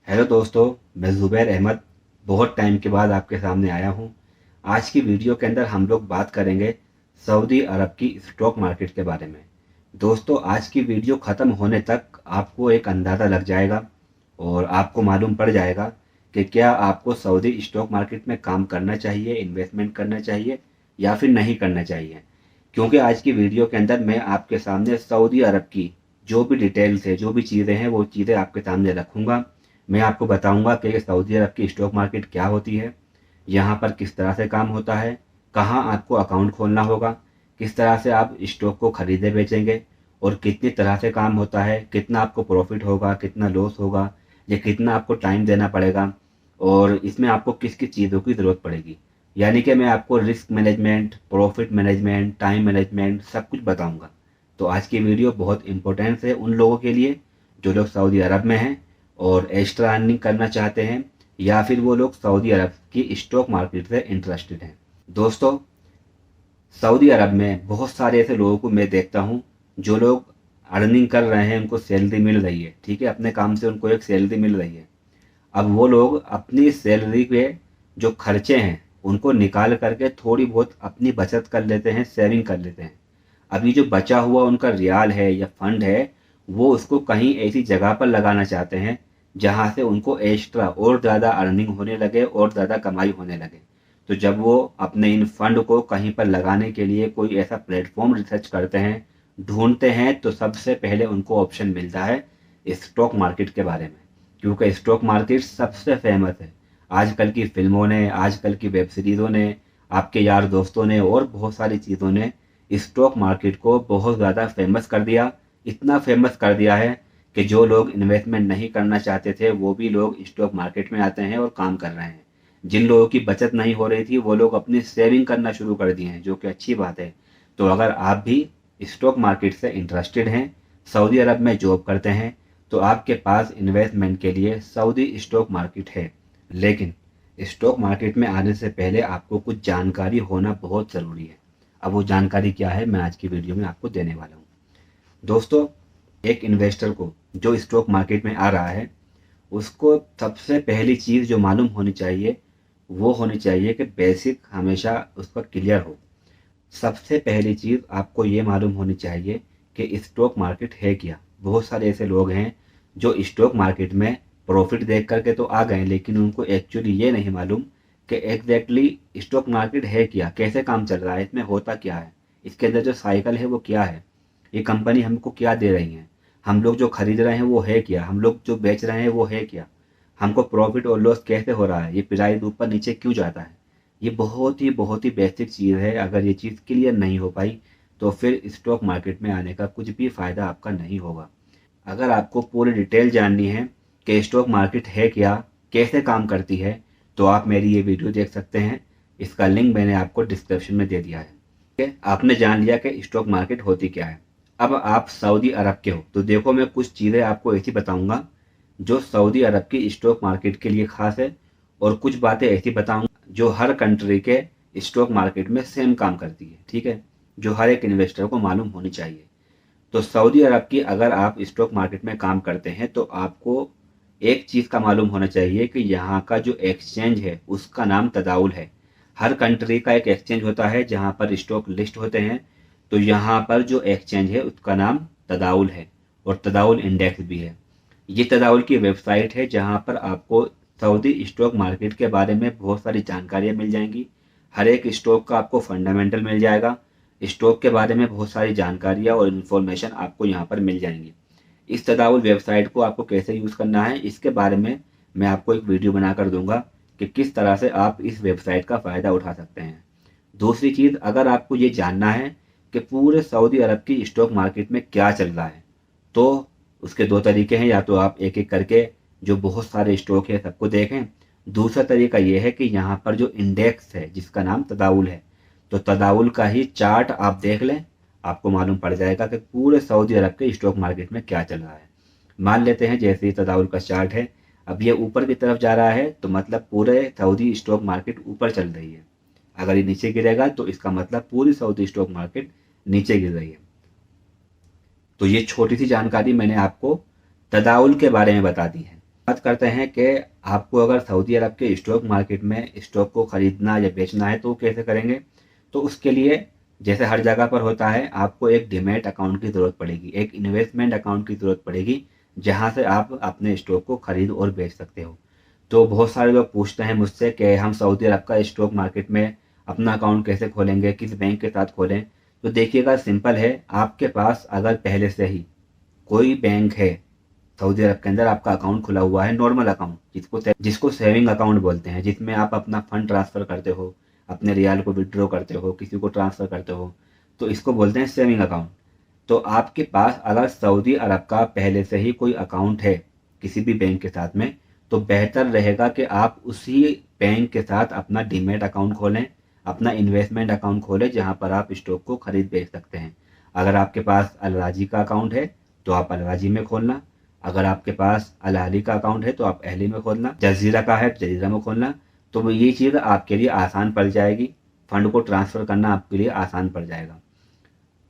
Hello दोस्तों, मैं ज़ुबैर अहमद बहुत टाइम के बाद आपके सामने आया हूँ। आज की वीडियो के अंदर हम लोग बात करेंगे सऊदी अरब की स्टॉक मार्केट के बारे में। दोस्तों, आज की वीडियो ख़त्म होने तक आपको एक अंदाज़ा लग जाएगा और आपको मालूम पड़ जाएगा कि क्या आपको सऊदी स्टॉक मार्केट में काम करना चाहिए, इन्वेस्टमेंट करना चाहिए या फिर नहीं करना चाहिए। क्योंकि आज की वीडियो के अंदर मैं आपके सामने सऊदी अरब की जो भी डिटेल्स है, जो भी चीज़ें हैं, वो चीज़ें आपके सामने रखूँगा। मैं आपको बताऊंगा कि सऊदी अरब की स्टॉक मार्केट क्या होती है, यहाँ पर किस तरह से काम होता है, कहाँ आपको अकाउंट खोलना होगा, किस तरह से आप स्टॉक को खरीदे बेचेंगे और कितनी तरह से काम होता है, कितना आपको प्रॉफिट होगा, कितना लॉस होगा, या कितना आपको टाइम देना पड़ेगा और इसमें आपको किस किस चीज़ों की ज़रूरत पड़ेगी। यानी कि मैं आपको risk management, profit management, time management सब कुछ बताऊंगा। तो आज की वीडियो बहुत इंपॉर्टेंट है उन लोगों के लिए जो लोग सऊदी अरब में हैं और एक्स्ट्रा अर्निंग करना चाहते हैं, या फिर वो लोग सऊदी अरब की स्टॉक मार्केट से इंटरेस्टेड हैं। दोस्तों, सऊदी अरब में बहुत सारे ऐसे लोगों को मैं देखता हूँ जो लोग अर्निंग कर रहे हैं, उनको सैलरी मिल रही है, ठीक है, अपने काम से उनको एक सैलरी मिल रही है। अब वो लोग अपनी सैलरी पे जो खर्चे हैं उनको निकाल करके थोड़ी बहुत अपनी बचत कर लेते हैं, सेविंग कर लेते हैं। अभी जो बचा हुआ उनका रियाल है या फंड है, वो उसको कहीं ऐसी जगह पर लगाना चाहते हैं जहां से उनको एक्स्ट्रा और ज़्यादा अर्निंग होने लगे और ज़्यादा कमाई होने लगे। तो जब वो अपने इन फंड को कहीं पर लगाने के लिए कोई ऐसा प्लेटफॉर्म रिसर्च करते हैं, ढूंढते हैं, तो सबसे पहले उनको ऑप्शन मिलता है स्टॉक मार्केट के बारे में। क्योंकि स्टॉक मार्केट सबसे फेमस है। आजकल की फिल्मों ने, आजकल की वेब सीरीज़ों ने, आपके यार दोस्तों ने और बहुत सारी चीज़ों ने स्टॉक मार्केट को बहुत ज़्यादा फेमस कर दिया। इतना फेमस कर दिया है कि जो लोग इन्वेस्टमेंट नहीं करना चाहते थे वो भी लोग स्टॉक मार्केट में आते हैं और काम कर रहे हैं। जिन लोगों की बचत नहीं हो रही थी वो लोग अपनी सेविंग करना शुरू कर दिए हैं, जो कि अच्छी बात है। तो अगर आप भी स्टॉक मार्केट से इंटरेस्टेड हैं, सऊदी अरब में जॉब करते हैं, तो आपके पास इन्वेस्टमेंट के लिए सऊदी स्टॉक मार्केट है। लेकिन स्टॉक मार्केट में आने से पहले आपको कुछ जानकारी होना बहुत ज़रूरी है। अब वो जानकारी क्या है, मैं आज की वीडियो में आपको देने वाला हूँ। दोस्तों, एक इन्वेस्टर को जो स्टॉक मार्केट में आ रहा है, उसको सबसे पहली चीज़ जो मालूम होनी चाहिए वो होनी चाहिए कि बेसिक हमेशा उसका क्लियर हो। सबसे पहली चीज़ आपको ये मालूम होनी चाहिए कि स्टॉक मार्केट है क्या। बहुत सारे ऐसे लोग हैं जो स्टॉक मार्केट में प्रॉफिट देख करके तो आ गए, लेकिन उनको एक्चुअली ये नहीं मालूम कि एग्जैक्टली स्टॉक मार्केट है क्या, कैसे काम चल रहा है, इसमें होता क्या है, इसके अंदर जो साइकिल है वो क्या है, ये कंपनी हमको क्या दे रही है, हम लोग जो खरीद रहे हैं वो है क्या, हम लोग जो बेच रहे हैं वो है क्या, हमको प्रॉफिट और लॉस कैसे हो रहा है, ये प्राइस ऊपर नीचे क्यों जाता है। ये बहुत ही बेसिक चीज़ है। अगर ये चीज़ क्लियर नहीं हो पाई तो फिर स्टॉक मार्केट में आने का कुछ भी फ़ायदा आपका नहीं होगा। अगर आपको पूरी डिटेल जाननी है कि स्टॉक मार्केट है क्या, कैसे काम करती है, तो आप मेरी ये वीडियो देख सकते हैं। इसका लिंक मैंने आपको डिस्क्रिप्शन में दे दिया है। ठीक है, आपने जान लिया कि स्टॉक मार्केट होती क्या है। अब आप सऊदी अरब के हो तो देखो, मैं कुछ चीज़ें आपको ऐसी बताऊंगा जो सऊदी अरब की स्टॉक मार्केट के लिए खास है, और कुछ बातें ऐसी बताऊंगा जो हर कंट्री के स्टॉक मार्केट में सेम काम करती है। ठीक है, जो हर एक इन्वेस्टर को मालूम होनी चाहिए। तो सऊदी अरब की अगर आप स्टॉक मार्केट में काम करते हैं तो आपको एक चीज़ का मालूम होना चाहिए कि यहाँ का जो एक्सचेंज है उसका नाम तदाउल है। हर कंट्री का एक एक्सचेंज होता है जहाँ पर स्टॉक लिस्ट होते हैं। तो यहाँ पर जो एक्सचेंज है उसका नाम तदाउल है और तदाउल इंडेक्स भी है। ये तदाउल की वेबसाइट है जहाँ पर आपको सऊदी स्टॉक मार्केट के बारे में बहुत सारी जानकारियाँ मिल जाएंगी। हर एक स्टॉक का आपको फंडामेंटल मिल जाएगा। स्टॉक के बारे में बहुत सारी जानकारियाँ और इन्फॉर्मेशन आपको यहाँ पर मिल जाएंगी। इस तदाउल वेबसाइट को आपको कैसे यूज़ करना है इसके बारे में मैं आपको एक वीडियो बनाकर दूंगा कि किस तरह से आप इस वेबसाइट का फ़ायदा उठा सकते हैं। दूसरी चीज़, अगर आपको ये जानना है कि पूरे सऊदी अरब की स्टॉक मार्केट में क्या चल रहा है, तो उसके दो तरीके हैं। या तो आप एक एक करके जो बहुत सारे स्टॉक है सबको देखें। दूसरा तरीका ये है कि यहाँ पर जो इंडेक्स है जिसका नाम तदाउल है, तो तदाउल का ही चार्ट आप देख लें, आपको मालूम पड़ जाएगा कि पूरे सऊदी अरब के स्टॉक मार्केट में क्या चल रहा है। मान लेते हैं जैसे ही तदाउल का चार्ट है, अब ये ऊपर की तरफ जा रहा है तो मतलब पूरे सऊदी स्टॉक मार्केट ऊपर चल रही है। अगर ये नीचे गिरेगा तो इसका मतलब पूरी सऊदी स्टॉक मार्केट नीचे गिर रही है। तो ये छोटी सी जानकारी मैंने आपको तदाउल के बारे में बता दी है। बात करते हैं कि आपको अगर सऊदी अरब के स्टॉक मार्केट में स्टॉक को खरीदना या बेचना है तो कैसे करेंगे। तो उसके लिए जैसे हर जगह पर होता है, आपको एक डीमैट अकाउंट की ज़रूरत पड़ेगी, एक इन्वेस्टमेंट अकाउंट की ज़रूरत पड़ेगी, जहां से आप अपने स्टॉक को खरीद और बेच सकते हो। तो बहुत सारे लोग पूछते हैं मुझसे कि हम सऊदी अरब का स्टॉक मार्केट में अपना अकाउंट कैसे खोलेंगे, किस बैंक के साथ खोलें। तो देखिएगा, सिंपल है। आपके पास अगर पहले से ही कोई बैंक है सऊदी अरब के अंदर, आपका अकाउंट खुला हुआ है, नॉर्मल अकाउंट जिसको सेविंग अकाउंट बोलते हैं, जिसमें आप अपना फंड ट्रांसफर करते हो, अपने रियाल को विड्रॉ करते हो, किसी को ट्रांसफर करते हो, तो इसको बोलते हैं सेविंग अकाउंट। तो आपके पास अगर सऊदी अरब का पहले से ही कोई अकाउंट है किसी भी बैंक के साथ में, तो बेहतर रहेगा कि आप उसी बैंक के साथ अपना डीमैट अकाउंट खोलें, अपना इन्वेस्टमेंट अकाउंट खोलें, जहां पर आप स्टॉक को खरीद बेच सकते हैं। अगर आपके पास अलराजी का अकाउंट है तो आप अलराजी में खोलना, अगर आपके पास अल अहली का अकाउंट है तो आप अहली में खोलना, जजीरा का है जजीरा में खोलना। तो ये चीज़ आपके लिए आसान पड़ जाएगी, फंड को ट्रांसफ़र करना आपके लिए आसान पड़ जाएगा।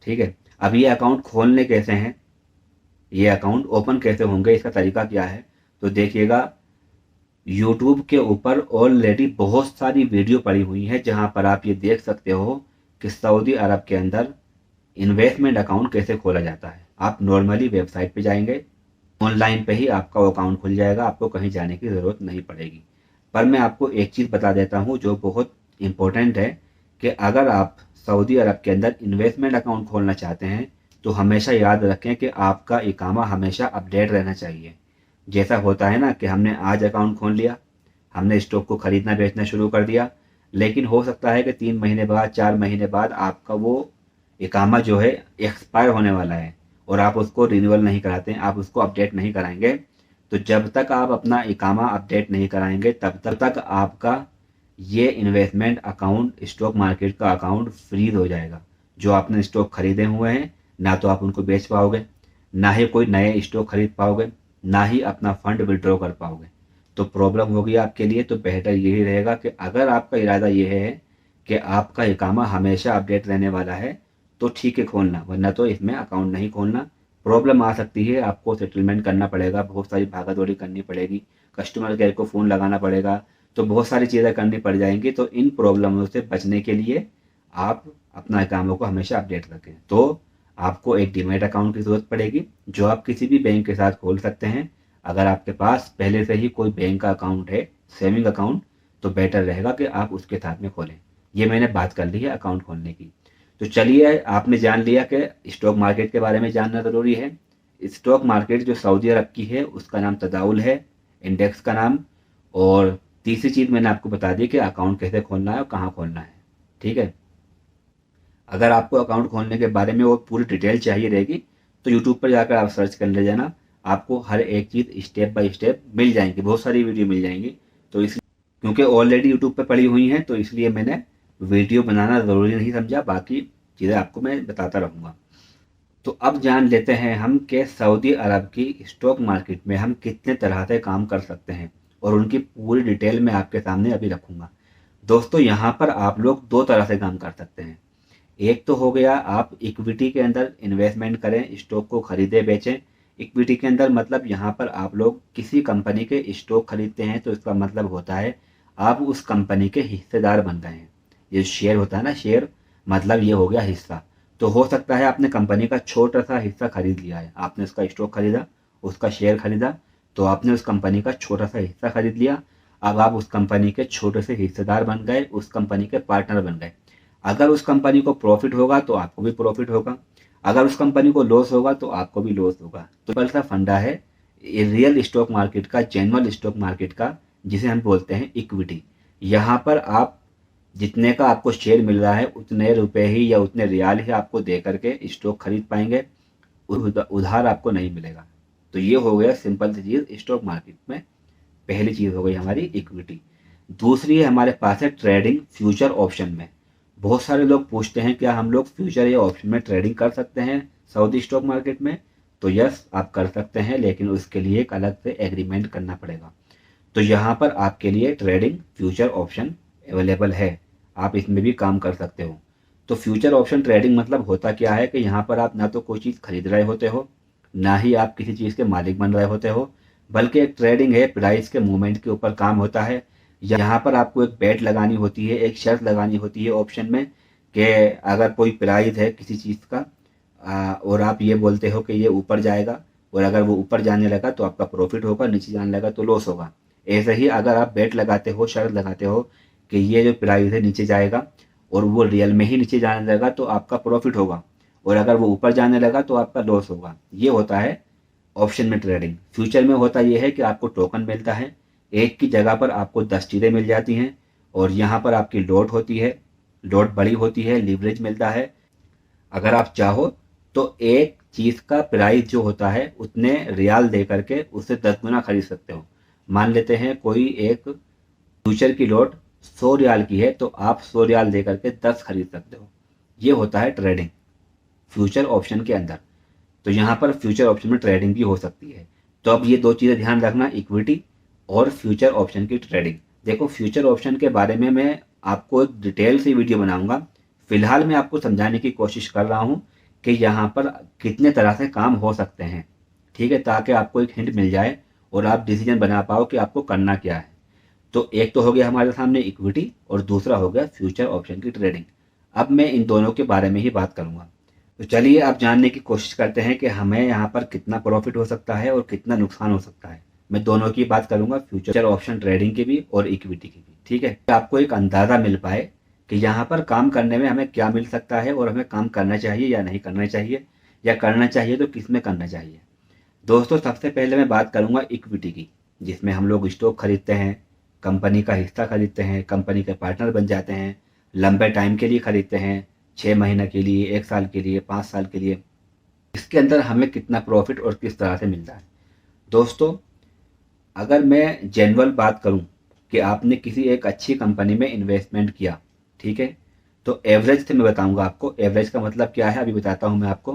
ठीक है। अब ये अकाउंट खोलने कैसे हैं, ये अकाउंट ओपन कैसे होंगे, इसका तरीका क्या है। तो देखिएगा, यूट्यूब के ऊपर ऑलरेडी बहुत सारी वीडियो पड़ी हुई है, जहां पर आप ये देख सकते हो कि सऊदी अरब के अंदर इन्वेस्टमेंट अकाउंट कैसे खोला जाता है। आप नॉर्मली वेबसाइट पे जाएंगे, ऑनलाइन पे ही आपका वो अकाउंट खुल जाएगा, आपको कहीं जाने की ज़रूरत नहीं पड़ेगी। पर मैं आपको एक चीज़ बता देता हूँ जो बहुत इम्पोर्टेंट है, कि अगर आप सऊदी अरब के अंदर इन्वेस्टमेंट अकाउंट खोलना चाहते हैं तो हमेशा याद रखें कि आपका इकामा हमेशा अपडेट रहना चाहिए। जैसा होता है ना कि हमने आज अकाउंट खोल लिया, हमने स्टॉक को खरीदना बेचना शुरू कर दिया, लेकिन हो सकता है कि 3 महीने बाद 4 महीने बाद आपका वो इकामा जो है एक्सपायर होने वाला है और आप उसको रिन्यूअल नहीं कराते हैं, आप उसको अपडेट नहीं कराएंगे। तो जब तक आप अपना इकामा अपडेट नहीं कराएंगे तब तक आपका ये इन्वेस्टमेंट अकाउंट, स्टॉक मार्केट का अकाउंट फ्रीज हो जाएगा। जो आपने स्टॉक खरीदे हुए हैं, ना तो आप उनको बेच पाओगे, ना ही कोई नए स्टॉक खरीद पाओगे, ना ही अपना फंड विड्रॉ कर पाओगे। तो प्रॉब्लम होगी आपके लिए। तो बेहतर यही रहेगा कि अगर आपका इरादा ये है कि आपका इकामा हमेशा अपडेट रहने वाला है, तो ठीक है खोलना, वरना तो इसमें अकाउंट नहीं खोलना। प्रॉब्लम आ सकती है, आपको सेटलमेंट करना पड़ेगा, बहुत सारी भागा दौड़ी करनी पड़ेगी, कस्टमर केयर को फ़ोन लगाना पड़ेगा, तो बहुत सारी चीज़ें करनी पड़ जाएंगी। तो इन प्रॉब्लमों से बचने के लिए आप अपना इकामों को हमेशा अपडेट रखें। तो आपको एक डीमैट अकाउंट की ज़रूरत पड़ेगी, जो आप किसी भी बैंक के साथ खोल सकते हैं। अगर आपके पास पहले से ही कोई बैंक का अकाउंट है, सेविंग अकाउंट, तो बेटर रहेगा कि आप उसके साथ में खोलें। ये मैंने बात कर ली है अकाउंट खोलने की। तो चलिए, आपने जान लिया कि स्टॉक मार्केट के बारे में जानना ज़रूरी है। स्टॉक मार्केट जो सऊदी अरब की है उसका नाम तदाउल है, इंडेक्स का नाम। और तीसरी चीज़ मैंने आपको बता दी कि अकाउंट कैसे खोलना है और कहाँ खोलना है। ठीक है। अगर आपको अकाउंट खोलने के बारे में वो पूरी डिटेल चाहिए रहेगी तो यूट्यूब पर जाकर आप सर्च कर ले जाना, आपको हर एक चीज़ स्टेप बाय स्टेप मिल जाएंगी, बहुत सारी वीडियो मिल जाएंगी। तो इस क्योंकि ऑलरेडी यूट्यूब पर पड़ी हुई हैं, तो इसलिए मैंने वीडियो बनाना ज़रूरी नहीं समझा, बाकी चीज़ें आपको मैं बताता रहूँगा। तो अब जान लेते हैं हम कि सऊदी अरब की स्टॉक मार्केट में हम कितने तरह से काम कर सकते हैं, और उनकी पूरी डिटेल मैं आपके सामने अभी रखूँगा। दोस्तों, यहाँ पर आप लोग दो तरह से काम कर सकते हैं। एक तो हो गया, आप इक्विटी के अंदर इन्वेस्टमेंट करें, स्टॉक को खरीदे बेचें। इक्विटी के अंदर मतलब यहाँ पर आप लोग किसी कंपनी के स्टॉक खरीदते हैं, तो इसका मतलब होता है आप उस कंपनी के हिस्सेदार बन गए हैं। ये शेयर होता है ना, शेयर मतलब ये हो गया हिस्सा। तो हो सकता है आपने कंपनी का छोटा सा हिस्सा खरीद लिया है, आपने उसका स्टॉक खरीदा, उसका शेयर खरीदा, तो आपने उस कंपनी का छोटा सा हिस्सा खरीद लिया। अब आप उस कंपनी के छोटे से हिस्सेदार बन गए, उस कंपनी के पार्टनर बन गए। अगर उस कंपनी को प्रॉफिट होगा तो आपको भी प्रॉफिट होगा, अगर उस कंपनी को लॉस होगा तो आपको भी लॉस होगा। तो बड़ा सा फंडा है ये रियल स्टॉक मार्केट का, जेन्युइन स्टॉक मार्केट का, जिसे हम बोलते हैं इक्विटी। यहाँ पर आप जितने का आपको शेयर मिल रहा है उतने रुपए ही या उतने रियाल ही आपको दे करके स्टॉक खरीद पाएंगे, उधार आपको नहीं मिलेगा। तो ये हो गया सिंपल सी चीज़ स्टॉक मार्केट में। पहली चीज़ हो गई हमारी इक्विटी। दूसरी है हमारे पास है ट्रेडिंग फ्यूचर ऑप्शन में। बहुत सारे लोग पूछते हैं क्या हम लोग फ्यूचर या ऑप्शन में ट्रेडिंग कर सकते हैं सऊदी स्टॉक मार्केट में। तो यस, आप कर सकते हैं, लेकिन उसके लिए एक अलग से एग्रीमेंट करना पड़ेगा। तो यहाँ पर आपके लिए ट्रेडिंग फ्यूचर ऑप्शन अवेलेबल है, आप इसमें भी काम कर सकते हो। तो फ्यूचर ऑप्शन ट्रेडिंग मतलब होता क्या है कि यहाँ पर आप ना तो कोई चीज़ खरीद रहे होते हो, ना ही आप किसी चीज़ के मालिक बन रहे होते हो, बल्कि एक ट्रेडिंग है, प्राइस के मूवमेंट के ऊपर काम होता है। यहाँ पर आपको एक बेट लगानी होती है, एक शर्त लगानी होती है ऑप्शन में कि अगर कोई प्राइस है किसी चीज़ का और आप ये बोलते हो कि ये ऊपर जाएगा, और अगर वो ऊपर जाने लगा तो आपका प्रॉफिट होगा, नीचे जाने लगा तो लॉस होगा। ऐसे ही अगर आप बेट लगाते हो, शर्त लगाते हो कि ये जो प्राइस है नीचे जाएगा और वो रियल में ही नीचे जाने लगा तो आपका प्रॉफिट होगा, और अगर वो ऊपर जाने लगा तो आपका लॉस होगा। ये होता है ऑप्शन में ट्रेडिंग। फ्यूचर में होता ये है कि आपको टोकन मिलता है, एक की जगह पर आपको 10 चीज़ें मिल जाती हैं, और यहाँ पर आपकी लॉट होती है, लॉट बड़ी होती है, लीवरेज मिलता है। अगर आप चाहो तो एक चीज़ का प्राइस जो होता है उतने रियाल दे करके उससे 10 गुना खरीद सकते हो। मान लेते हैं कोई एक फ्यूचर की लॉट 100 रियाल की है तो आप 100 रियाल दे करके 10 खरीद सकते हो। ये होता है ट्रेडिंग फ्यूचर ऑप्शन के अंदर। तो यहाँ पर फ्यूचर ऑप्शन में ट्रेडिंग भी हो सकती है। तो अब ये दो चीज़ें ध्यान रखना, इक्विटी और फ्यूचर ऑप्शन की ट्रेडिंग। देखो, फ्यूचर ऑप्शन के बारे में मैं आपको एक डिटेल से वीडियो बनाऊंगा। फिलहाल मैं आपको समझाने की कोशिश कर रहा हूँ कि यहाँ पर कितने तरह से काम हो सकते हैं, ठीक है, ताकि आपको एक हिंट मिल जाए और आप डिसीजन बना पाओ कि आपको करना क्या है। तो एक तो हो गया हमारे सामने इक्विटी और दूसरा हो गया फ्यूचर ऑप्शन की ट्रेडिंग। अब मैं इन दोनों के बारे में ही बात करूंगा। तो चलिए अब जानने की कोशिश करते हैं कि हमें यहाँ पर कितना प्रॉफिट हो सकता है और कितना नुकसान हो सकता है। मैं दोनों की बात करूंगा, फ्यूचर ऑप्शन ट्रेडिंग की भी और इक्विटी की भी, ठीक है, आपको एक अंदाजा मिल पाए कि यहाँ पर काम करने में हमें क्या मिल सकता है और हमें काम करना चाहिए या नहीं करना चाहिए, या करना चाहिए तो किस में करना चाहिए। दोस्तों, सबसे पहले मैं बात करूंगा इक्विटी की, जिसमें हम लोग स्टॉक खरीदते हैं, कंपनी का हिस्सा खरीदते हैं, कंपनी के पार्टनर बन जाते हैं, लंबे टाइम के लिए खरीदते हैं, 6 महीने के लिए, 1 साल के लिए, 5 साल के लिए। इसके अंदर हमें कितना प्रॉफिट और किस तरह से मिलता है। दोस्तों, अगर मैं जनरल बात करूं कि आपने किसी एक अच्छी कंपनी में इन्वेस्टमेंट किया, ठीक है, तो एवरेज से मैं बताऊंगा आपको। एवरेज का मतलब क्या है अभी बताता हूं मैं आपको,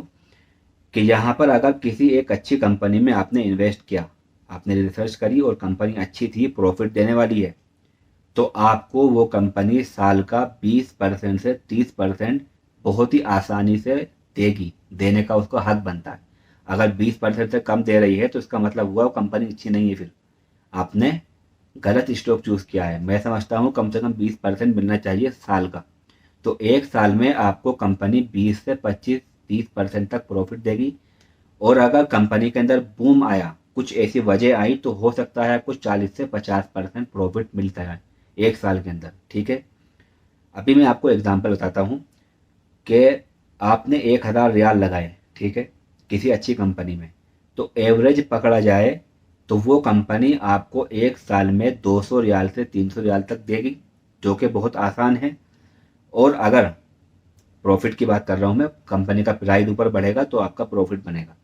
कि यहाँ पर अगर किसी एक अच्छी कंपनी में आपने इन्वेस्ट किया, आपने रिसर्च करी और कंपनी अच्छी थी, प्रॉफिट देने वाली है, तो आपको वो कंपनी साल का 20% से 30% बहुत ही आसानी से देगी, देने का उसको हक बनता है। अगर 20% से कम दे रही है तो इसका मतलब हुआ वो कंपनी अच्छी नहीं है, फिर आपने गलत स्टॉक चूज किया है। मैं समझता हूँ कम से कम 20% मिलना चाहिए साल का। तो एक साल में आपको कंपनी 20 से 25-30% तक प्रॉफिट देगी, और अगर कंपनी के अंदर बूम आया, कुछ ऐसी वजह आई, तो हो सकता है कुछ 40 से 50% प्रॉफिट मिलता है एक साल के अंदर, ठीक है। अभी मैं आपको एग्जांपल बताता हूँ कि आपने 1000 रियाल लगाए, ठीक है, किसी अच्छी कंपनी में, तो एवरेज पकड़ा जाए तो वो कंपनी आपको एक साल में 200 रियाल से 300 रियाल तक देगी, जो कि बहुत आसान है। और अगर प्रॉफिट की बात कर रहा हूँ मैं, कंपनी का प्राइस ऊपर बढ़ेगा तो आपका प्रॉफिट बनेगा,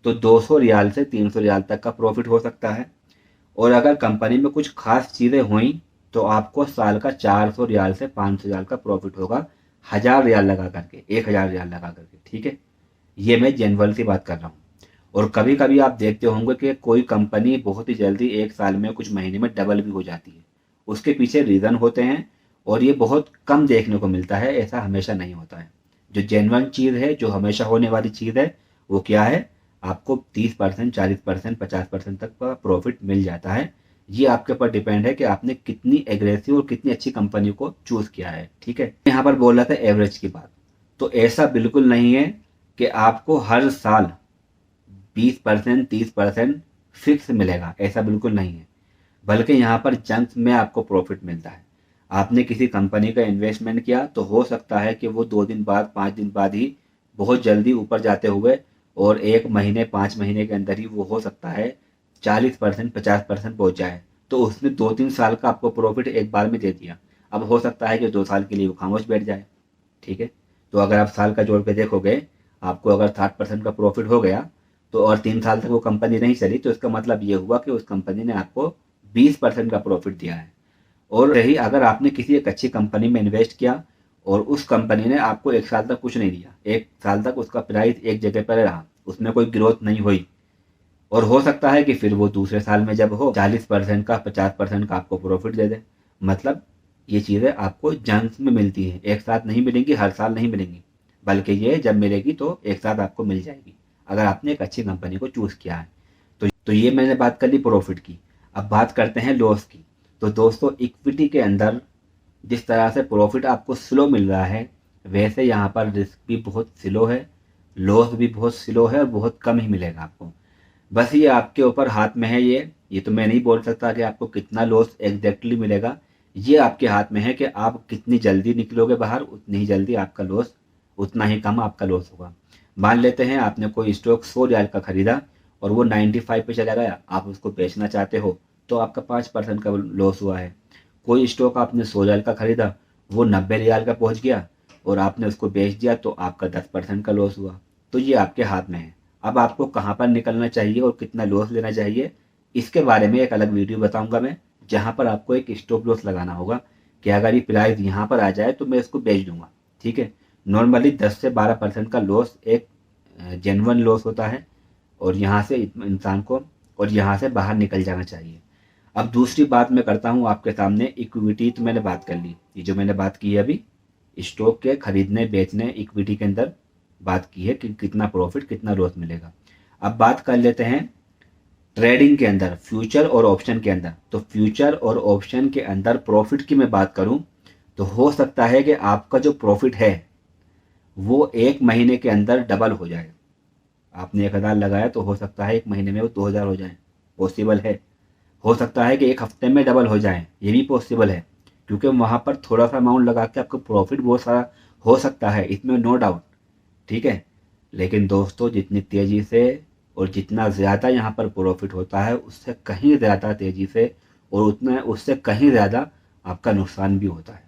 तो 200 रियाल से 300 रियाल तक का प्रॉफिट हो सकता है। और अगर कंपनी में कुछ खास चीज़ें हुई तो आपको साल का 400 रियाल से 500 रियाल का प्रॉफिट होगा, 1000 रियाल लगा करके, 1000 रियाल लगा करके, ठीक है। ये मैं जनरल सी बात कर रहा हूँ। और कभी कभी आप देखते होंगे कि कोई कंपनी बहुत ही जल्दी एक साल में, कुछ महीने में डबल भी हो जाती है। उसके पीछे रीज़न होते हैं और ये बहुत कम देखने को मिलता है, ऐसा हमेशा नहीं होता है। जो जेन्युइन चीज़ है, जो हमेशा होने वाली चीज़ है, वो क्या है, आपको 30%, 40%, 50% तक का प्रॉफिट मिल जाता है। ये आपके ऊपर डिपेंड है कि आपने कितनी एग्रेसिव और कितनी अच्छी कंपनी को चूज किया है, ठीक है। यहाँ पर बोल रहा था एवरेज की बात, तो ऐसा बिल्कुल नहीं है कि आपको हर साल 20%, 30% फिक्स मिलेगा, ऐसा बिल्कुल नहीं है। बल्कि यहाँ पर चंक्स में आपको प्रॉफिट मिलता है। आपने किसी कंपनी का इन्वेस्टमेंट किया तो हो सकता है कि वो 2 दिन बाद, 5 दिन बाद ही बहुत जल्दी ऊपर जाते हुए, और 1 महीने, 5 महीने के अंदर ही वो हो सकता है 40%, 50% पहुंच जाए। तो उसने 2-3 साल का आपको प्रॉफिट एक बार में दे दिया। अब हो सकता है कि 2 साल के लिए वो खामोश बैठ जाए, ठीक है। तो अगर आप साल का जोड़ के देखोगे, आपको अगर 60% का प्रॉफिट हो गया, तो और 3 साल तक वो कंपनी नहीं चली, तो इसका मतलब ये हुआ कि उस कंपनी ने आपको 20% का प्रॉफिट दिया है। और रही, अगर आपने किसी एक अच्छी कंपनी में इन्वेस्ट किया और उस कंपनी ने आपको 1 साल तक कुछ नहीं दिया, 1 साल तक उसका प्राइस एक जगह पर रहा, उसमें कोई ग्रोथ नहीं हुई, और हो सकता है कि फिर वो दूसरे साल में जब हो 40% का, 50% का आपको प्रॉफिट दे दे। मतलब ये चीज़ें आपको जंक्स में मिलती हैं, एक साथ नहीं मिलेंगी, हर साल नहीं मिलेंगी, बल्कि ये जब मिलेगी तो एक साथ आपको मिल जाएगी, अगर आपने एक अच्छी कंपनी को चूज़ किया है। तो तो ये मैंने बात कर ली प्रॉफिट की। अब बात करते हैं लॉस की। तो दोस्तों इक्विटी के अंदर जिस तरह से प्रॉफिट आपको स्लो मिल रहा है, वैसे यहाँ पर रिस्क भी बहुत स्लो है, लॉस भी बहुत स्लो है और बहुत कम ही मिलेगा आपको। बस ये आपके ऊपर हाथ में है। ये तो मैं नहीं बोल सकता कि आपको कितना लॉस एग्जैक्टली मिलेगा। ये आपके हाथ में है कि आप कितनी जल्दी निकलोगे बाहर, उतनी ही जल्दी आपका लॉस, उतना ही कम आपका लॉस होगा। मान लेते हैं आपने कोई स्टॉक 100 रियाल का खरीदा और वो 95 पे चला गया, आप उसको बेचना चाहते हो तो आपका 5% का लॉस हुआ है। कोई स्टॉक आपने 100 रियाल का खरीदा, वो 90 रियाल का पहुंच गया और आपने उसको बेच दिया तो आपका 10% का लॉस हुआ। तो ये आपके हाथ में है। अब आपको कहाँ पर निकलना चाहिए और कितना लॉस लेना चाहिए, इसके बारे में एक अलग वीडियो बताऊंगा मैं, जहाँ पर आपको एक स्टॉप लॉस लगाना होगा कि अगर ये प्राइस यहाँ पर आ जाए तो मैं इसको बेच दूंगा। ठीक है, नॉर्मली 10 से 12% का लॉस एक जेन्युइन लॉस होता है और यहाँ से इंसान को और यहाँ से बाहर निकल जाना चाहिए। अब दूसरी बात मैं करता हूँ आपके सामने। इक्विटी तो मैंने बात कर ली, ये जो मैंने बात की है अभी स्टॉक के खरीदने बेचने इक्विटी के अंदर बात की है कि कितना प्रॉफिट कितना लॉस मिलेगा। अब बात कर लेते हैं ट्रेडिंग के अंदर, फ्यूचर और ऑप्शन के अंदर। तो फ्यूचर और ऑप्शन के अंदर प्रॉफिट की मैं बात करूं तो हो सकता है कि आपका जो प्रॉफिट है वो 1 महीने के अंदर डबल हो जाए। आपने 1,000 लगाया तो हो सकता है 1 महीने में वो 2,000 हो जाए, पॉसिबल है। हो सकता है कि 1 हफ्ते में डबल हो जाए, ये भी पॉसिबल है, क्योंकि वहां पर थोड़ा सा अमाउंट लगा के आपको प्रॉफिट बहुत सारा हो सकता है, इसमें नो डाउट। ठीक है, लेकिन दोस्तों जितनी तेजी से और जितना ज़्यादा यहाँ पर प्रॉफिट होता है उससे कहीं ज़्यादा तेजी से और उतना उससे कहीं ज़्यादा आपका नुकसान भी होता है।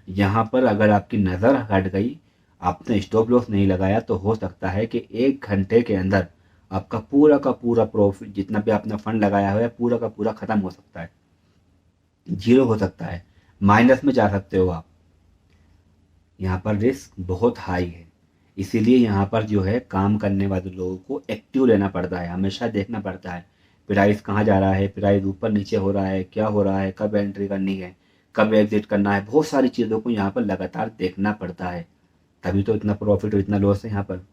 यहाँ पर अगर आपकी नज़र हट गई, आपने स्टॉप लॉस नहीं लगाया, तो हो सकता है कि 1 घंटे के अंदर आपका पूरा का पूरा प्रॉफिट जितना भी आपने फंड लगाया हुआ है पूरा का पूरा ख़त्म हो सकता है, जीरो हो सकता है, माइनस में जा सकते हो आप। यहाँ पर रिस्क बहुत हाई है, इसीलिए यहाँ पर जो है काम करने वाले लोगों को एक्टिव रहना पड़ता है, हमेशा देखना पड़ता है प्राइस कहाँ जा रहा है, प्राइस ऊपर नीचे हो रहा है, क्या हो रहा है, कब एंट्री करनी है, कब एग्जिट करना है। बहुत सारी चीज़ों को यहाँ पर लगातार देखना पड़ता है, तभी तो इतना प्रॉफिट और इतना लॉस है यहाँ पर।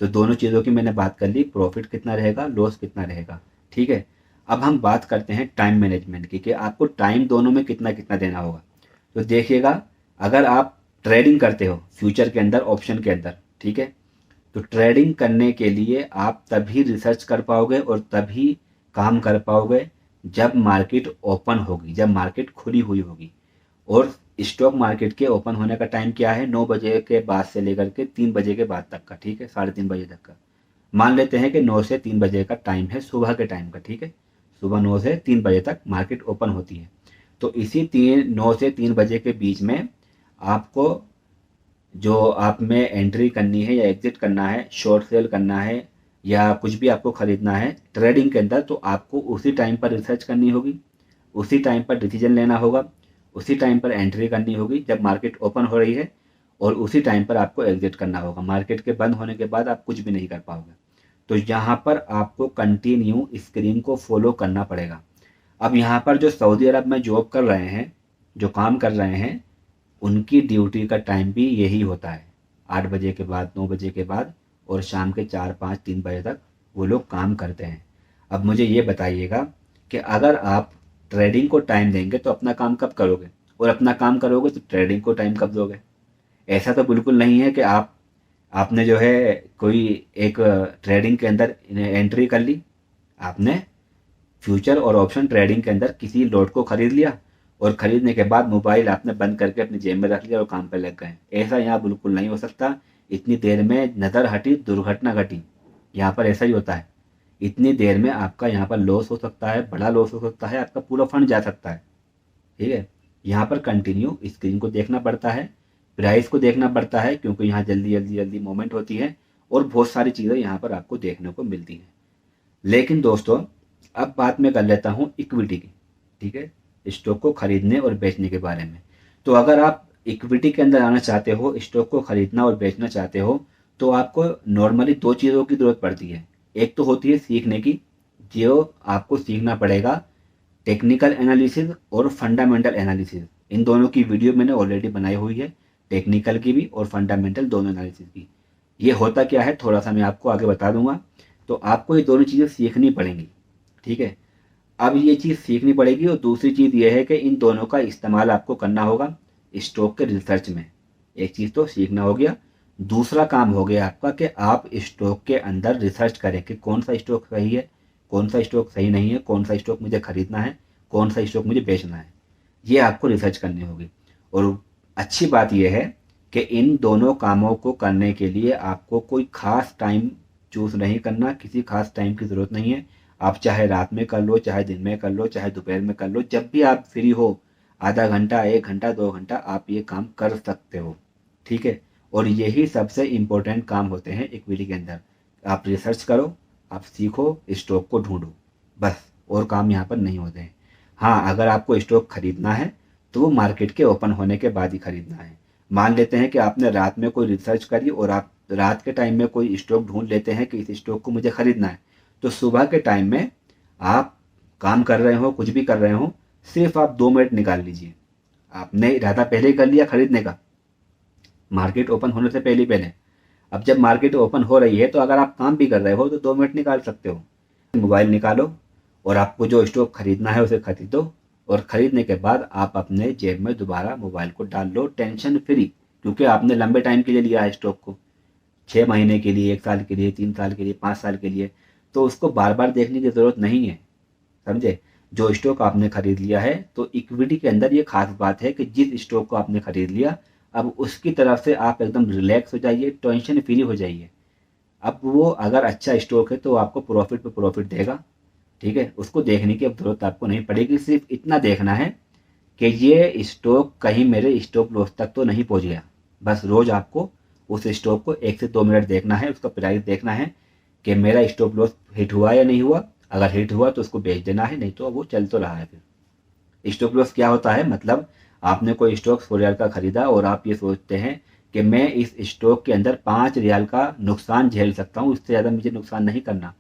तो दोनों चीज़ों की मैंने बात कर ली, प्रॉफिट कितना रहेगा, लॉस कितना रहेगा। ठीक है, अब हम बात करते हैं टाइम मैनेजमेंट की कि आपको टाइम दोनों में कितना कितना देना होगा। तो देखिएगा, अगर आप ट्रेडिंग करते हो फ्यूचर के अंदर ऑप्शन के अंदर, ठीक है, तो ट्रेडिंग करने के लिए आप तभी रिसर्च कर पाओगे और तभी काम कर पाओगे जब मार्केट ओपन होगी, जब मार्केट खुली हुई होगी। और स्टॉक मार्केट के ओपन होने का टाइम क्या है, 9 बजे के बाद से लेकर के 3 बजे के बाद तक का। ठीक है, 3:30 बजे तक का। मान लेते हैं कि 9 से 3 बजे का टाइम है सुबह के टाइम का। ठीक है, सुबह 9 से 3 बजे तक मार्केट ओपन होती है। तो इसी 9 से 3 बजे के बीच में आपको जो आप में एंट्री करनी है या एग्जिट करना है, शॉर्ट सेल करना है या कुछ भी आपको खरीदना है ट्रेडिंग के अंदर, तो आपको उसी टाइम पर रिसर्च करनी होगी, उसी टाइम पर डिसीजन लेना होगा, उसी टाइम पर एंट्री करनी होगी जब मार्केट ओपन हो रही है, और उसी टाइम पर आपको एग्जिट करना होगा। मार्केट के बंद होने के बाद आप कुछ भी नहीं कर पाओगे। तो यहाँ पर आपको कंटिन्यू स्क्रीन को फॉलो करना पड़ेगा। अब यहाँ पर जो सऊदी अरब में जॉब कर रहे हैं, जो काम कर रहे हैं, उनकी ड्यूटी का टाइम भी यही होता है, 8 बजे के बाद, 9 बजे के बाद, और शाम के 4, 5, 3 बजे तक वो लोग काम करते हैं। अब मुझे ये बताइएगा कि अगर आप ट्रेडिंग को टाइम देंगे तो अपना काम कब करोगे, और अपना काम करोगे तो ट्रेडिंग को टाइम कब दोगे। ऐसा तो बिल्कुल नहीं है कि आपने जो है कोई एक ट्रेडिंग के अंदर एंट्री कर ली, आपने फ्यूचर और ऑप्शन ट्रेडिंग के अंदर किसी लॉट को खरीद लिया और खरीदने के बाद मोबाइल आपने बंद करके अपनी जेब में रख लिया और काम पे लग गए। ऐसा यहाँ बिल्कुल नहीं हो सकता। इतनी देर में नज़र हटी दुर्घटना घटी, यहाँ पर ऐसा ही होता है। इतनी देर में आपका यहाँ पर लॉस हो सकता है, बड़ा लॉस हो सकता है, आपका पूरा फंड जा सकता है। ठीक है, यहाँ पर कंटिन्यू स्क्रीन को देखना पड़ता है, प्राइस को देखना पड़ता है, क्योंकि यहाँ जल्दी जल्दी जल्दी मूवमेंट होती है और बहुत सारी चीज़ें यहाँ पर आपको देखने को मिलती हैं। लेकिन दोस्तों अब बात मैं कर लेता हूँ इक्विटी की। ठीक है, स्टॉक को खरीदने और बेचने के बारे में। तो अगर आप इक्विटी के अंदर आना चाहते हो, स्टॉक को खरीदना और बेचना चाहते हो, तो आपको नॉर्मली 2 चीज़ों की ज़रूरत पड़ती है। एक तो होती है सीखने की, जो आपको सीखना पड़ेगा, टेक्निकल एनालिसिस और फंडामेंटल एनालिसिस। इन दोनों की वीडियो मैंने ऑलरेडी बनाई हुई है, टेक्निकल की भी और फंडामेंटल दोनों एनालिसिस की। ये होता क्या है थोड़ा सा मैं आपको आगे बता दूंगा। तो आपको ये दोनों चीज़ें सीखनी पड़ेंगी। ठीक है। अब ये चीज़ सीखनी पड़ेगी और दूसरी चीज़ ये है कि इन दोनों का इस्तेमाल आपको करना होगा स्टॉक के रिसर्च में। एक चीज़ तो सीखना हो गया। दूसरा काम हो गया आपका कि आप स्टॉक के अंदर रिसर्च करें कि कौन सा स्टॉक सही है, कौन सा स्टॉक सही नहीं है, कौन सा स्टॉक मुझे खरीदना है, कौन सा स्टॉक मुझे बेचना है। ये आपको रिसर्च करनी होगी। और अच्छी बात यह है कि इन दोनों कामों को करने के लिए आपको कोई ख़ास टाइम चूज़ नहीं करना, किसी खास टाइम की ज़रूरत नहीं है। आप चाहे रात में कर लो, चाहे दिन में कर लो, चाहे दोपहर में कर लो, जब भी आप फ्री हो, आधा घंटा, 1 घंटा, 2 घंटा आप ये काम कर सकते हो, ठीक है। और यही सबसे इम्पोर्टेंट काम होते हैं इक्विटी के अंदर। आप रिसर्च करो, आप सीखो, स्टॉक को ढूंढो, बस और काम यहाँ पर नहीं होते हैं। हाँ, अगर आपको स्टॉक खरीदना है तो वो मार्केट के ओपन होने के बाद ही खरीदना है। मान लेते हैं कि आपने रात में कोई रिसर्च करी और आप रात के टाइम में कोई स्टॉक ढूंढ लेते हैं कि इस स्टॉक को मुझे खरीदना है, तो सुबह के टाइम में आप काम कर रहे हो, कुछ भी कर रहे हो, सिर्फ आप 2 मिनट निकाल लीजिए। आपने इरादा पहले ही कर लिया खरीदने का, मार्केट ओपन होने से पहले पहले। अब जब मार्केट ओपन हो रही है तो अगर आप काम भी कर रहे हो तो 2 मिनट निकाल सकते हो। मोबाइल निकालो और आपको जो स्टॉक खरीदना है उसे खरीदो, और खरीदने के बाद आप अपने जेब में दोबारा मोबाइल को डाल लो टेंशन फ्री, क्योंकि आपने लंबे टाइम के लिए लिया है स्टॉक को, 6 महीने के लिए, 1 साल के लिए, 3 साल के लिए, 5 साल के लिए। तो उसको बार बार देखने की ज़रूरत नहीं है, समझे। जो स्टॉक आपने खरीद लिया है, तो इक्विटी के अंदर ये खास बात है कि जिस स्टॉक को आपने खरीद लिया, अब उसकी तरफ से आप एकदम रिलैक्स हो जाइए, टेंशन फ्री हो जाइए। अब वो अगर अच्छा स्टॉक है तो आपको प्रॉफिट पे प्रॉफिट देगा, ठीक है। उसको देखने की अब जरूरत आपको नहीं पड़ेगी, सिर्फ इतना देखना है कि ये स्टॉक कहीं मेरे स्टॉप लॉस तक तो नहीं पहुंच गया। बस रोज आपको उस स्टॉक को 1 से 2 मिनट देखना है, उसका प्राइस देखना है कि मेरा स्टॉप लॉस हिट हुआ या नहीं हुआ। अगर हिट हुआ तो उसको बेच देना है, नहीं तो वो चल तो रहा है। फिर स्टॉप लॉस क्या होता है, मतलब आपने कोई स्टॉक 100 रियाल का खरीदा और आप ये सोचते हैं कि मैं इस स्टॉक के अंदर 5 रियाल का नुकसान झेल सकता हूँ, इससे ज़्यादा मुझे नुकसान नहीं करना।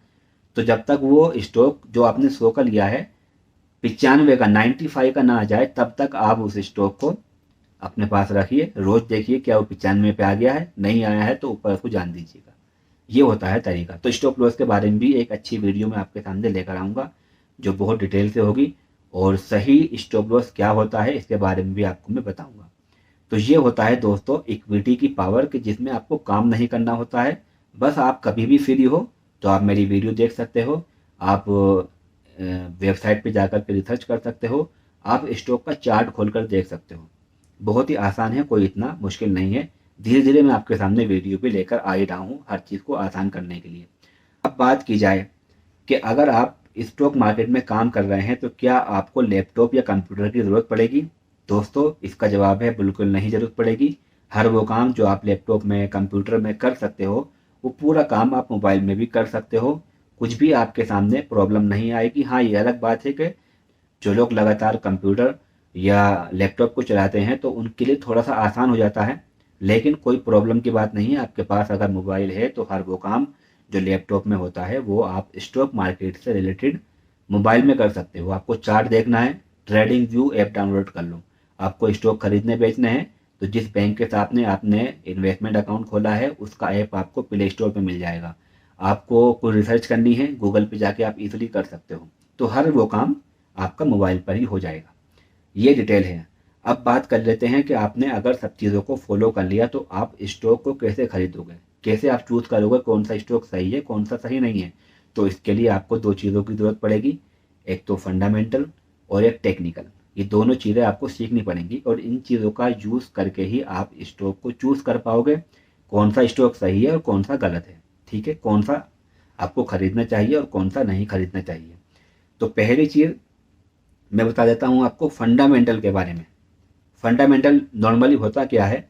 तो जब तक वो स्टॉक जो आपने 100 का लिया है 95 का, 95 का ना आ जाए, तब तक आप उस स्टॉक को अपने पास रखिए। रोज देखिए क्या वो 95 पे आ गया है, नहीं आया है तो ऊपर उसको जान दीजिएगा। ये होता है तरीका। तो स्टॉप लॉस के बारे में भी एक अच्छी वीडियो मैं आपके सामने लेकर आऊँगा, जो बहुत डिटेल से होगी, और सही स्टॉप लॉस क्या होता है इसके बारे में भी आपको मैं बताऊँगा। तो ये होता है दोस्तों इक्विटी की पावर, कि जिसमें आपको काम नहीं करना होता है। बस आप कभी भी फ्री हो तो आप मेरी वीडियो देख सकते हो, आप वेबसाइट पे जाकर के रिसर्च कर सकते हो, आप स्टॉक का चार्ट खोलकर देख सकते हो। बहुत ही आसान है, कोई इतना मुश्किल नहीं है। धीरे धीरे मैं आपके सामने वीडियो भी लेकर आ ही रहा हूँ हर चीज़ को आसान करने के लिए। अब बात की जाए कि अगर आप स्टॉक मार्केट में काम कर रहे हैं तो क्या आपको लैपटॉप या कंप्यूटर की ज़रूरत पड़ेगी? दोस्तों, इसका जवाब है बिल्कुल नहीं ज़रूरत पड़ेगी। हर वो काम जो आप लैपटॉप में, कंप्यूटर में कर सकते हो, वो पूरा काम आप मोबाइल में भी कर सकते हो। कुछ भी आपके सामने प्रॉब्लम नहीं आएगी। हाँ, ये अलग बात है कि जो लोग लगातार कंप्यूटर या लैपटॉप को चलाते हैं तो उनके लिए थोड़ा सा आसान हो जाता है, लेकिन कोई प्रॉब्लम की बात नहीं है। आपके पास अगर मोबाइल है तो हर वो काम जो लैपटॉप में होता है वो आप स्टॉक मार्केट से रिलेटेड मोबाइल में कर सकते हो। आपको चार्ट देखना है, ट्रेडिंग व्यू ऐप डाउनलोड कर लो। आपको स्टॉक खरीदने बेचने हैं तो जिस बैंक के साथ में आपने इन्वेस्टमेंट अकाउंट खोला है उसका ऐप आपको प्ले स्टोर पर मिल जाएगा। आपको कोई रिसर्च करनी है, गूगल पे जाके आप इजीली कर सकते हो। तो हर वो काम आपका मोबाइल पर ही हो जाएगा। ये डिटेल है। अब बात कर लेते हैं कि आपने अगर सब चीज़ों को फॉलो कर लिया तो आप स्टॉक को कैसे खरीदोगे, कैसे आप चूज करोगे कौन सा स्टॉक सही है, कौन सा सही नहीं है। तो इसके लिए आपको 2 चीज़ों की ज़रूरत पड़ेगी, एक तो फंडामेंटल और एक टेक्निकल। ये दोनों चीज़ें आपको सीखनी पड़ेंगी और इन चीज़ों का यूज़ करके ही आप स्टॉक को चूज कर पाओगे, कौन सा स्टॉक सही है और कौन सा गलत है, ठीक है, कौन सा आपको खरीदना चाहिए और कौन सा नहीं खरीदना चाहिए। तो पहली चीज़ मैं बता देता हूँ आपको फंडामेंटल के बारे में। फंडामेंटल नॉर्मली होता क्या है,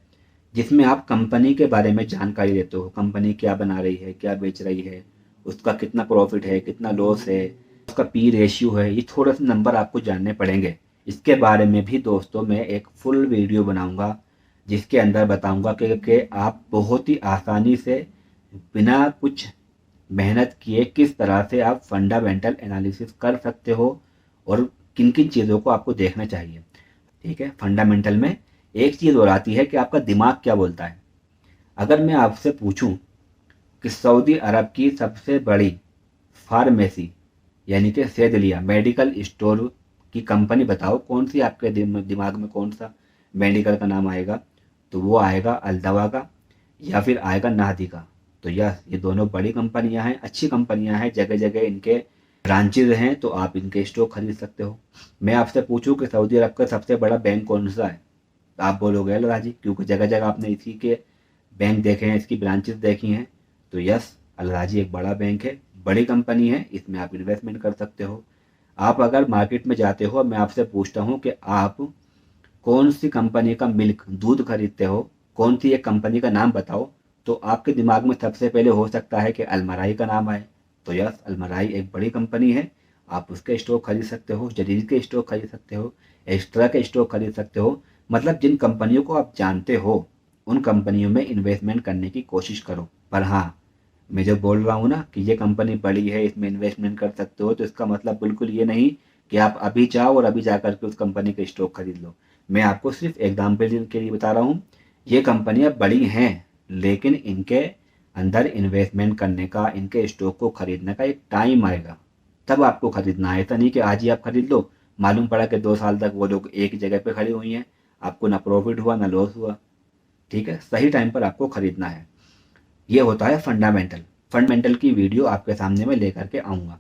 जिसमें आप कंपनी के बारे में जानकारी देते हो, कंपनी क्या बना रही है, क्या बेच रही है, उसका कितना प्रॉफिट है, कितना लॉस है, उसका पी रेशियो है, ये थोड़े से नंबर आपको जानने पड़ेंगे। इसके बारे में भी दोस्तों मैं एक फुल वीडियो बनाऊंगा जिसके अंदर बताऊंगा कि आप बहुत ही आसानी से बिना कुछ मेहनत किए किस तरह से आप फंडामेंटल एनालिसिस कर सकते हो और किन किन चीज़ों को आपको देखना चाहिए, ठीक है। फंडामेंटल में एक चीज़ और आती है कि आपका दिमाग क्या बोलता है। अगर मैं आपसे पूछूं कि सऊदी अरब की सबसे बड़ी फार्मेसी यानी कि सेध लिया। मेडिकल स्टोर की कंपनी बताओ कौन सी, आपके दिमाग में कौन सा मेडिकल का नाम आएगा? तो वो आएगा अल्दवा का या फिर आएगा नाहदी का। तो यस, ये दोनों बड़ी कंपनियां हैं, अच्छी कंपनियां हैं, जगह जगह इनके ब्रांचेज हैं, तो आप इनके स्टॉक खरीद सकते हो। मैं आपसे पूछूं कि सऊदी अरब का सबसे बड़ा बैंक कौन सा है, तो आप बोलोगे अल राजी, क्योंकि जगह जगह आपने इसी के बैंक देखे हैं, इसकी ब्रांचेस देखी हैं। तो यस, अल राजी एक बड़ा बैंक है, बड़ी कंपनी है, इसमें आप इन्वेस्टमेंट कर सकते हो। आप अगर मार्केट में जाते हो, मैं आपसे पूछता हूँ कि आप कौन सी कंपनी का मिल्क, दूध खरीदते हो, कौन सी एक कंपनी का नाम बताओ, तो आपके दिमाग में सबसे पहले हो सकता है कि अलमराई का नाम आए। तो यस, अलमराई एक बड़ी कंपनी है, आप उसके स्टॉक खरीद सकते हो, जदीद के स्टॉक खरीद सकते हो, एक्स्ट्रा के स्टॉक खरीद सकते हो। मतलब जिन कंपनियों को आप जानते हो उन कंपनियों में इन्वेस्टमेंट करने की कोशिश करो। पर हाँ, मैं जो बोल रहा हूँ ना कि ये कंपनी बड़ी है, इसमें इन्वेस्टमेंट कर सकते हो, तो इसका मतलब बिल्कुल ये नहीं कि आप अभी जाओ और अभी जा करके उस कंपनी के स्टॉक खरीद लो। मैं आपको सिर्फ एग्जाम्पल के लिए बता रहा हूँ, ये कंपनियां बड़ी हैं, लेकिन इनके अंदर इन्वेस्टमेंट करने का, इनके स्टॉक को खरीदने का एक टाइम आएगा, तब आपको खरीदना है। ऐसा नहीं कि आज ही आप खरीद लो, मालूम पड़ा कि 2 साल तक वो लोग एक जगह पे खड़ी हुई हैं, आपको ना प्रॉफिट हुआ ना लॉस हुआ। ठीक है, सही टाइम पर आपको खरीदना है। ये होता है फंडामेंटल। फंडामेंटल की वीडियो आपके सामने मैं लेकर के आऊँगा।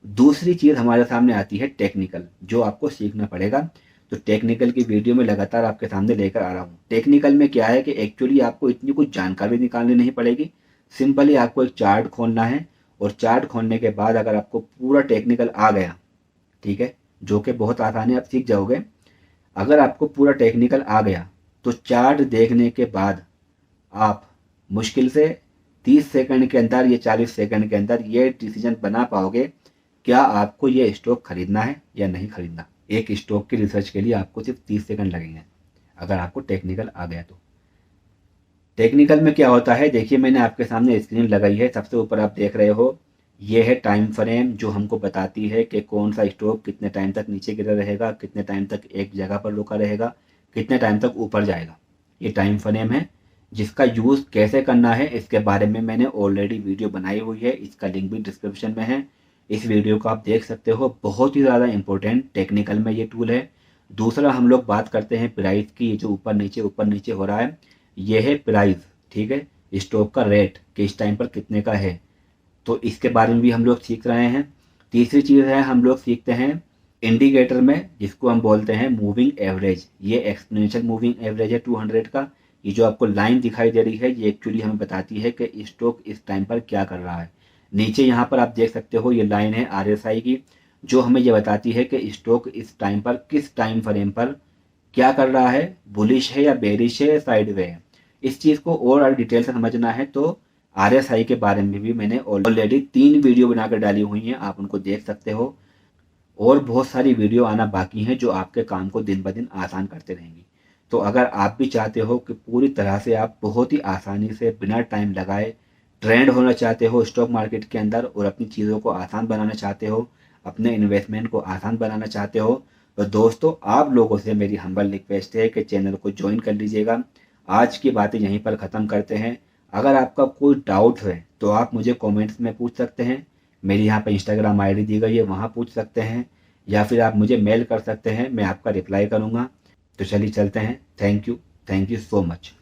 दूसरी चीज़ हमारे सामने आती है टेक्निकल, जो आपको सीखना पड़ेगा। तो टेक्निकल की वीडियो में लगातार आपके सामने लेकर आ रहा हूँ। टेक्निकल में क्या है कि एक्चुअली आपको इतनी कुछ जानकारी निकालनी नहीं पड़ेगी, सिंपली आपको एक चार्ट खोलना है, और चार्ट खोलने के बाद अगर आपको पूरा टेक्निकल आ गया, ठीक है, जो कि बहुत आसानी आप सीख जाओगे। अगर आपको पूरा टेक्निकल आ गया तो चार्ट देखने के बाद आप मुश्किल से 30 सेकंड के अंदर या 40 सेकंड के अंदर ये डिसीजन बना पाओगे क्या आपको ये स्टॉक खरीदना है या नहीं खरीदना। एक स्टॉक की रिसर्च के लिए आपको सिर्फ 30 सेकंड लगेंगे, अगर आपको टेक्निकल आ गया तो। टेक्निकल में क्या होता है, देखिए मैंने आपके सामने स्क्रीन लगाई है, सबसे ऊपर आप देख रहे हो, ये है टाइम फ्रेम, जो हमको बताती है कि कौन सा स्टॉक कितने टाइम तक नीचे गिरा रहेगा, कितने टाइम तक एक जगह पर रुका रहेगा, कितने टाइम तक ऊपर जाएगा। ये टाइम फ्रेम है, जिसका यूज़ कैसे करना है इसके बारे में मैंने ऑलरेडी वीडियो बनाई हुई है, इसका लिंक भी डिस्क्रिप्शन में है, इस वीडियो को आप देख सकते हो। बहुत ही ज़्यादा इंपॉर्टेंट टेक्निकल में ये टूल है। दूसरा हम लोग बात करते हैं प्राइस की, ये जो ऊपर नीचे हो रहा है, ये है प्राइस, ठीक है, स्टॉक का रेट कि इस टाइम पर कितने का है, तो इसके बारे में भी हम लोग सीख रहे हैं। तीसरी चीज़ है, हम लोग सीखते हैं इंडिकेटर में, जिसको हम बोलते हैं मूविंग एवरेज। ये एक्सपोनेंशियल मूविंग एवरेज है 200 का। ये जो आपको लाइन दिखाई दे रही है, ये एक्चुअली हमें बताती है कि स्टॉक इस टाइम पर क्या कर रहा है। नीचे यहाँ पर आप देख सकते हो, ये लाइन है RSI की, जो हमें ये बताती है कि स्टॉक इस टाइम पर किस टाइम फ्रेम पर क्या कर रहा है, बुलिश है या बेरिश है या साइडवे है। इस चीज़ को और डिटेल से समझना है तो RSI के बारे में भी मैंने ऑलरेडी 3 वीडियो बनाकर डाली हुई हैं, आप उनको देख सकते हो। और बहुत सारी वीडियो आना बाकी हैं जो आपके काम को दिन ब दिन आसान करते रहेंगी। तो अगर आप भी चाहते हो कि पूरी तरह से आप बहुत ही आसानी से बिना टाइम लगाए ट्रेंड होना चाहते हो स्टॉक मार्केट के अंदर, और अपनी चीज़ों को आसान बनाना चाहते हो, अपने इन्वेस्टमेंट को आसान बनाना चाहते हो, तो दोस्तों आप लोगों से मेरी हम्बल रिक्वेस्ट है कि चैनल को ज्वाइन कर लीजिएगा। आज की बातें यहीं पर ख़त्म करते हैं। अगर आपका कोई डाउट है तो आप मुझे कमेंट्स में पूछ सकते हैं, मेरी यहाँ पर इंस्टाग्राम आईडी दी गई है, वहाँ पूछ सकते हैं, या फिर आप मुझे मेल कर सकते हैं, मैं आपका रिप्लाई करूँगा। तो चलिए चलते हैं। Thank you so much.